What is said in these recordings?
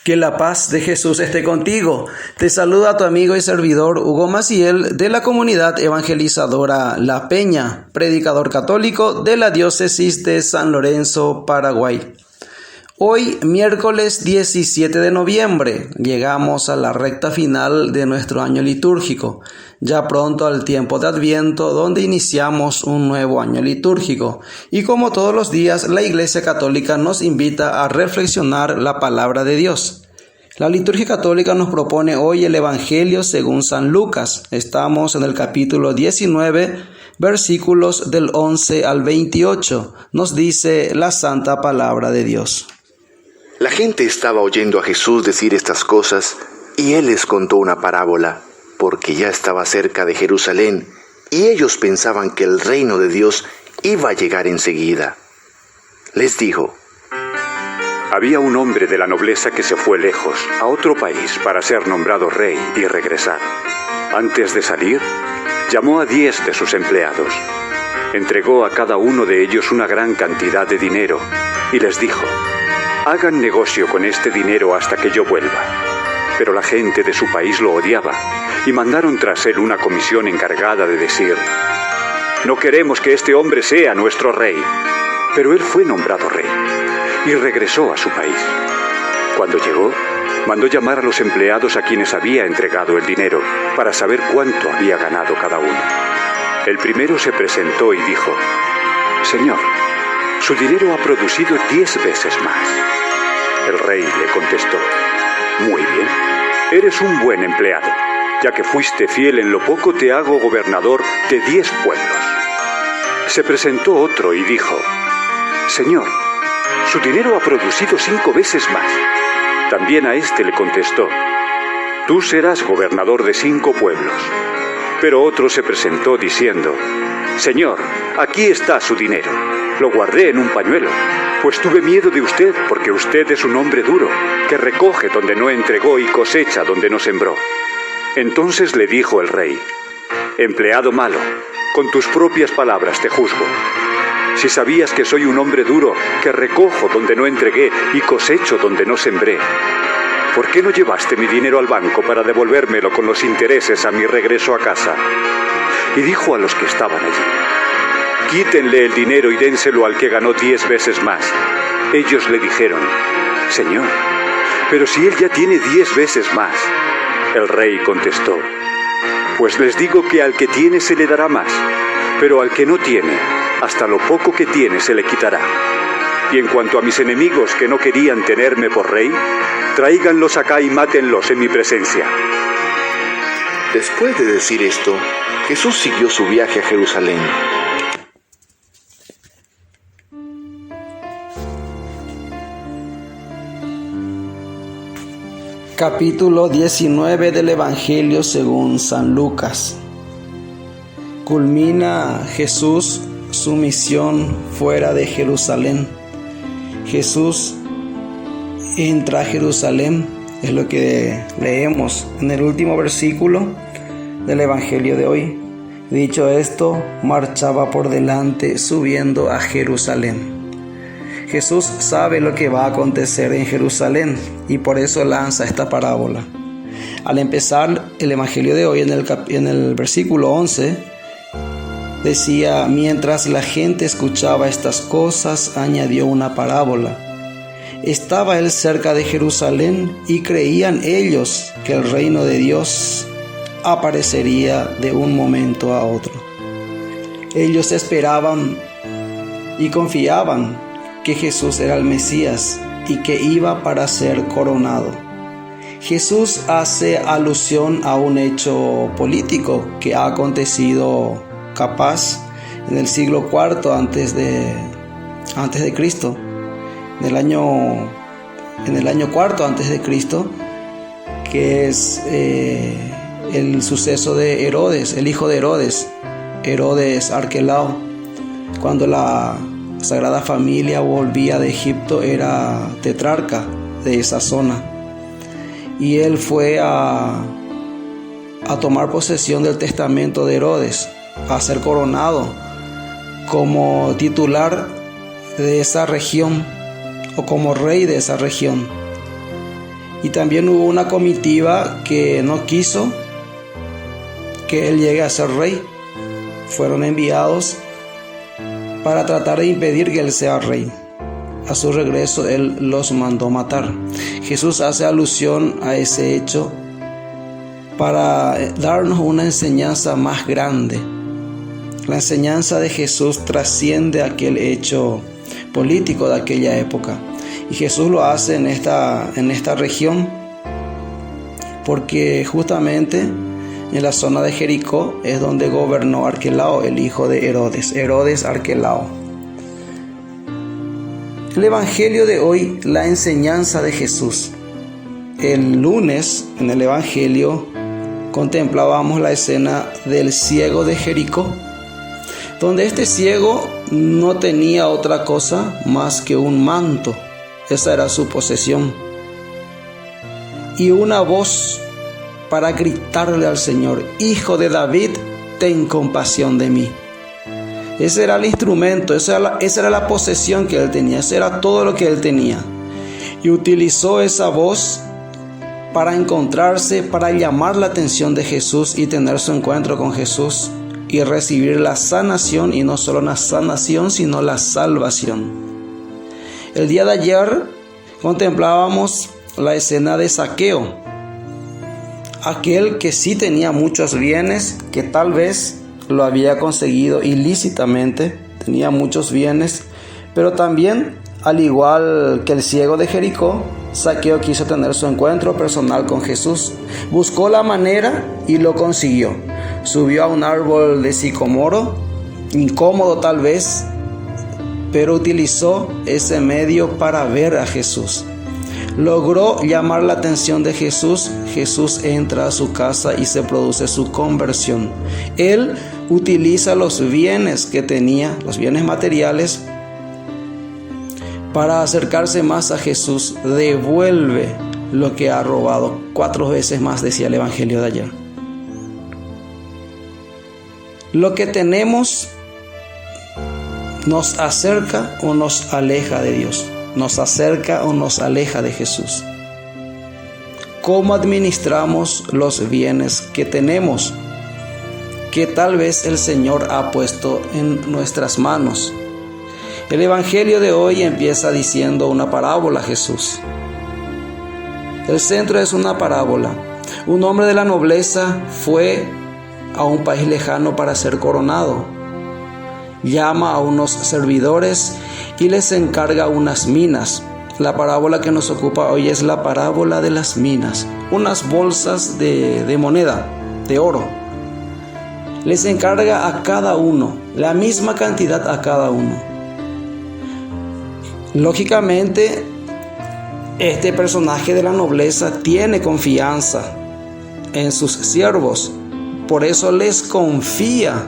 Que la paz de Jesús esté contigo. Te saluda tu amigo y servidor Hugo Maciel de la comunidad evangelizadora La Peña, predicador católico de la diócesis de San Lorenzo, Paraguay. Hoy, miércoles 17 de noviembre, llegamos a la recta final de nuestro año litúrgico, ya pronto al tiempo de Adviento, donde iniciamos un nuevo año litúrgico. Y como todos los días, la Iglesia Católica nos invita a reflexionar la palabra de Dios. La liturgia católica nos propone hoy el Evangelio según San Lucas. Estamos en el capítulo 19, versículos del 11 al 28. Nos dice la santa palabra de Dios. La gente estaba oyendo a Jesús decir estas cosas, y él les contó una parábola, porque ya estaba cerca de Jerusalén, y ellos pensaban que el reino de Dios iba a llegar enseguida. Les dijo: Había un hombre de la nobleza que se fue lejos, a otro país, para ser nombrado rey y regresar. Antes de salir, llamó a 10 de sus empleados. Entregó a cada uno de ellos una gran cantidad de dinero, y les dijo: hagan negocio con este dinero hasta que yo vuelva. Pero la gente de su país lo odiaba, y mandaron tras él una comisión encargada de decir: no queremos que este hombre sea nuestro rey. Pero él fue nombrado rey, y regresó a su país. Cuando llegó, mandó llamar a los empleados a quienes había entregado el dinero, para saber cuánto había ganado cada uno. El primero se presentó y dijo: Señor, su dinero ha producido 10 veces más. El rey le contestó: muy bien, eres un buen empleado. Ya que fuiste fiel en lo poco, te hago gobernador de 10 pueblos. Se presentó otro y dijo: Señor, su dinero ha producido 5 veces más. También a este le contestó: tú serás gobernador de 5 pueblos. Pero otro se presentó diciendo: Señor, aquí está su dinero. Lo guardé en un pañuelo, pues tuve miedo de usted, porque usted es un hombre duro, que recoge donde no entregó y cosecha donde no sembró. Entonces le dijo el rey: empleado malo, con tus propias palabras te juzgo. Si sabías que soy un hombre duro, que recojo donde no entregué y cosecho donde no sembré, ¿por qué no llevaste mi dinero al banco para devolvérmelo con los intereses a mi regreso a casa? Y dijo a los que estaban allí: quítenle el dinero y dénselo al que ganó 10 veces más. Ellos le dijeron: Señor, pero si él ya tiene 10 veces más. El rey contestó: pues les digo que al que tiene se le dará más, pero al que no tiene, hasta lo poco que tiene se le quitará. Y en cuanto a mis enemigos que no querían tenerme por rey, tráiganlos acá y mátenlos en mi presencia. Después de decir esto, Jesús siguió su viaje a Jerusalén. Capítulo 19 del Evangelio según San Lucas. Culmina Jesús su misión fuera de Jerusalén. Jesús entra a Jerusalén, es lo que leemos en el último versículo del Evangelio de hoy. Dicho esto, marchaba por delante subiendo a Jerusalén. Jesús sabe lo que va a acontecer en Jerusalén y por eso lanza esta parábola. Al empezar el Evangelio de hoy, en el versículo 11, decía: mientras la gente escuchaba estas cosas, añadió una parábola. Estaba él cerca de Jerusalén y creían ellos que el reino de Dios aparecería de un momento a otro. Ellos esperaban y confiaban que Jesús era el Mesías y que iba para ser coronado. Jesús hace alusión a un hecho político que ha acontecido capaz en el siglo IV antes de Cristo, en el año IV antes de Cristo, que es el suceso de Herodes, el hijo de Herodes Arquelao, cuando la Sagrada Familia volvía de Egipto. Era tetrarca de esa zona y él fue a tomar posesión del testamento de Herodes, a ser coronado como titular de esa región o como rey de esa región. Y también hubo una comitiva que no quiso que él llegue a ser rey. Fueron enviados para tratar de impedir que él sea rey. A su regreso él los mandó matar. Jesús hace alusión a ese hecho para darnos una enseñanza más grande. La enseñanza de Jesús trasciende aquel hecho político de aquella época. Y Jesús lo hace en esta región porque justamente en la zona de Jericó es donde gobernó Arquelao, el hijo de Herodes Arquelao. El Evangelio de hoy, la enseñanza de Jesús. El lunes en el Evangelio contemplábamos la escena del ciego de Jericó, donde este ciego no tenía otra cosa más que un manto. Esa era su posesión. Y una voz para gritarle al Señor: Hijo de David, ten compasión de mí. Ese era el instrumento, esa era la posesión que él tenía, eso era todo lo que él tenía. Y utilizó esa voz para encontrarse, para llamar la atención de Jesús y tener su encuentro con Jesús y recibir la sanación, y no solo la sanación, sino la salvación. El día de ayer contemplábamos la escena de Zaqueo, aquel que sí tenía muchos bienes, que tal vez lo había conseguido ilícitamente, tenía muchos bienes, pero también, al igual que el ciego de Jericó, Zaqueo quiso tener su encuentro personal con Jesús. Buscó la manera y lo consiguió. Subió a un árbol de sicomoro, incómodo tal vez, pero utilizó ese medio para ver a Jesús. Logró llamar la atención de Jesús. Jesús entra a su casa y se produce su conversión. Él utiliza los bienes que tenía, los bienes materiales, para acercarse más a Jesús. Devuelve lo que ha robado 4 veces más, decía el Evangelio de ayer. Lo que tenemos nos acerca o nos aleja de Dios, nos acerca o nos aleja de Jesús. ¿Cómo administramos los bienes que tenemos, que tal vez el Señor ha puesto en nuestras manos? El Evangelio de hoy empieza diciendo una parábola, Jesús. El centro es una parábola. Un hombre de la nobleza fue a un país lejano para ser coronado. Llama a unos servidores y les encarga unas minas. La parábola que nos ocupa hoy es la parábola de las minas. Unas bolsas de moneda, de oro. Les encarga a cada uno, la misma cantidad a cada uno. Lógicamente, este personaje de la nobleza tiene confianza en sus siervos. Por eso les confía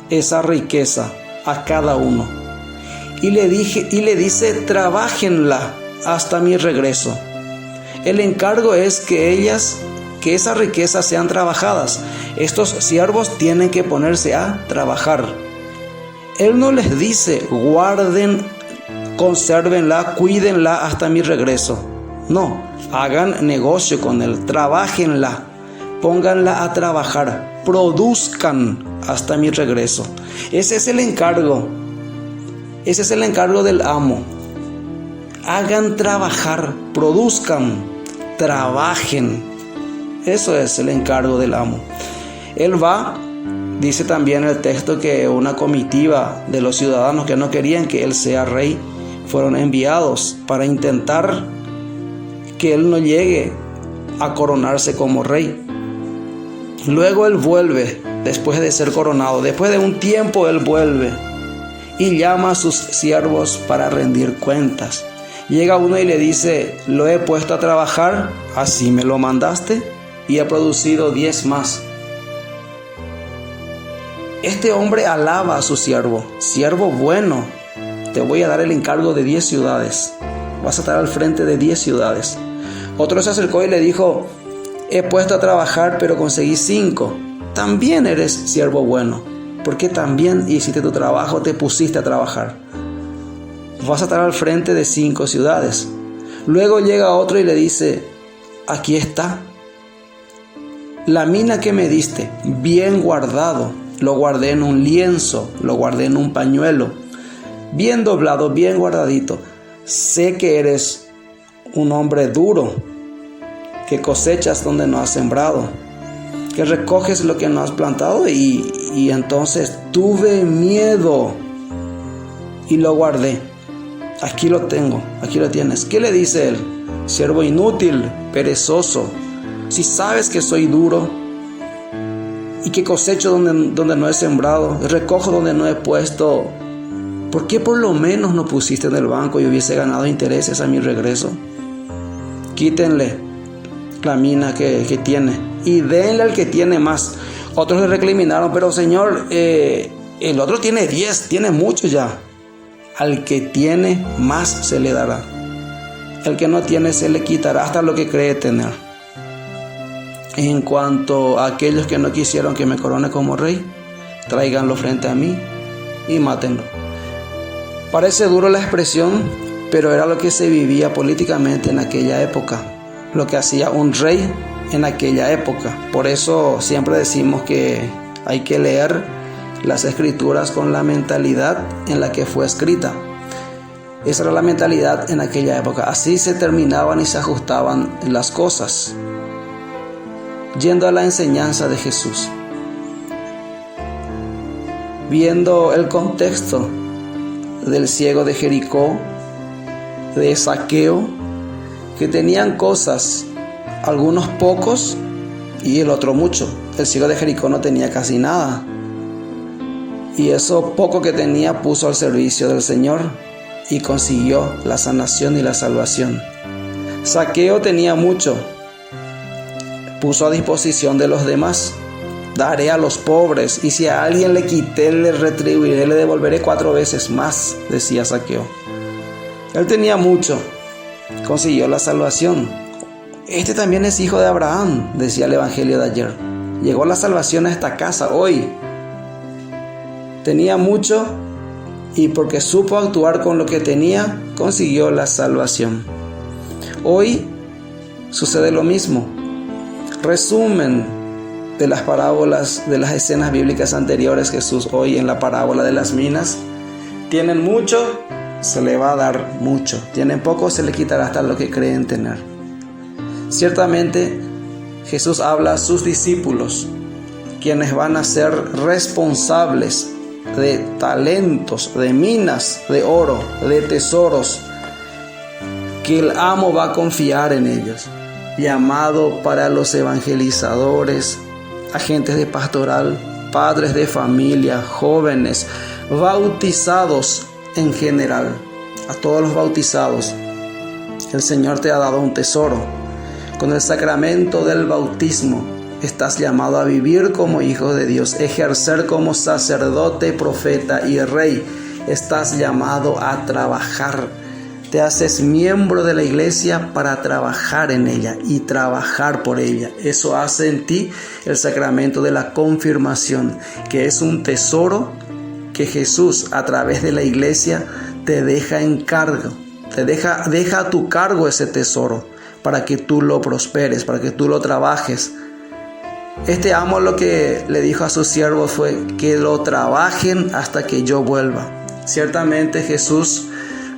esa riqueza a cada uno. Y le dice: trabájenla hasta mi regreso. El encargo es que esas riquezas sean trabajadas. Estos siervos tienen que ponerse a trabajar. Él no les dice: guarden, consérvenla, cuídenla hasta mi regreso. No, hagan negocio con él, trabájenla, pónganla a trabajar, produzcan hasta mi regreso. Ese es el encargo. Ese es el encargo del amo. Hagan trabajar, produzcan, trabajen. Eso es el encargo del amo. Él va, dice también el texto, que una comitiva de los ciudadanos que no querían que él sea rey fueron enviados para intentar que él no llegue a coronarse como rey. Luego él vuelve, después de ser coronado, después de un tiempo él vuelve y llama a sus siervos para rendir cuentas. Llega uno y le dice: lo he puesto a trabajar, así me lo mandaste, y ha producido 10 más. Este hombre alaba a su siervo: siervo bueno, te voy a dar el encargo de 10 ciudades, vas a estar al frente de 10 ciudades. Otro se acercó y le dijo: he puesto a trabajar, pero conseguí 5. También eres siervo bueno, porque también hiciste tu trabajo, te pusiste a trabajar. Vas a estar al frente de 5 ciudades. Luego llega otro y le dice: aquí está. La mina que me diste, bien guardado, lo guardé en un lienzo, lo guardé en un pañuelo, bien doblado, bien guardadito. Sé que eres un hombre duro, que cosechas donde no has sembrado, que recoges lo que no has plantado, y entonces tuve miedo y lo guardé. Aquí lo tengo, aquí lo tienes. ¿Qué le dice él? Siervo inútil, perezoso, si sabes que soy duro y que cosecho donde no he sembrado, recojo donde no he puesto, ¿por qué por lo menos no pusiste en el banco y hubiese ganado intereses a mi regreso? Quítenle la mina que tiene y denle al que tiene más. Otros le recriminaron, pero Señor, el otro tiene 10, tiene mucho ya. Al que tiene más se le dará. El que no tiene se le quitará hasta lo que cree tener. En cuanto a aquellos que no quisieron que me corone como rey, tráiganlo frente a mí y mátenlo. Parece duro la expresión, pero era lo que se vivía políticamente en aquella época, lo que hacía un rey en aquella época. Por eso siempre decimos que hay que leer las escrituras con la mentalidad en la que fue escrita. Esa era la mentalidad en aquella época. Así se terminaban y se ajustaban las cosas. Yendo a la enseñanza de Jesús, viendo el contexto del ciego de Jericó, de Zaqueo, que tenían cosas, algunos pocos y el otro mucho. El ciego de Jericó no tenía casi nada, y eso poco que tenía puso al servicio del Señor y consiguió la sanación y la salvación. Zaqueo tenía mucho, puso a disposición de los demás. Daré a los pobres, y si a alguien le quité, le retribuiré, le devolveré 4 veces más, decía Zaqueo. Él tenía mucho, consiguió la salvación. Este también es hijo de Abraham, decía el evangelio de ayer. Llegó la salvación a esta casa hoy. Tenía mucho, y porque supo actuar con lo que tenía, consiguió la salvación. Hoy sucede lo mismo. Resumen de las parábolas, de las escenas bíblicas anteriores, Jesús hoy en la parábola de las minas. Tienen mucho, se le va a dar mucho. Tienen poco, se le quitará hasta lo que creen tener. Ciertamente Jesús habla a sus discípulos, quienes van a ser responsables de talentos, de minas, de oro, de tesoros, que el amo va a confiar en ellos. Llamado para los evangelizadores, agentes de pastoral, padres de familia, jóvenes, bautizados en general. A todos los bautizados, el Señor te ha dado un tesoro. Con el sacramento del bautismo estás llamado a vivir como hijo de Dios, ejercer como sacerdote, profeta y rey. Estás llamado a trabajar. Te haces miembro de la iglesia para trabajar en ella y trabajar por ella. Eso hace en ti el sacramento de la confirmación, que es un tesoro que Jesús a través de la iglesia te deja en cargo. Deja a tu cargo ese tesoro para que tú lo prosperes, para que tú lo trabajes. Este amo lo que le dijo a sus siervos fue que lo trabajen hasta que yo vuelva. Ciertamente Jesús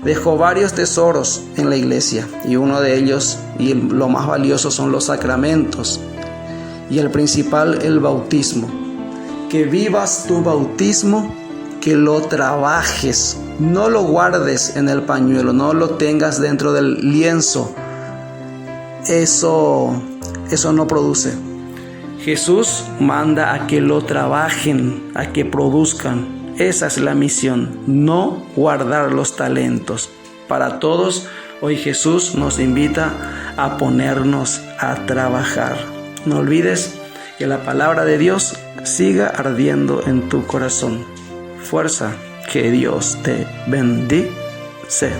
dejó varios tesoros en la iglesia, y uno de ellos, y lo más valioso, son los sacramentos, y el principal, el bautismo. Que vivas tu bautismo, que lo trabajes, no lo guardes en el pañuelo, no lo tengas dentro del lienzo. Eso no produce. Jesús manda a que lo trabajen, a que produzcan. Esa es la misión, no guardar los talentos. Para todos, hoy Jesús nos invita a ponernos a trabajar. No olvides que la palabra de Dios siga ardiendo en tu corazón. Fuerza, que Dios te bendice.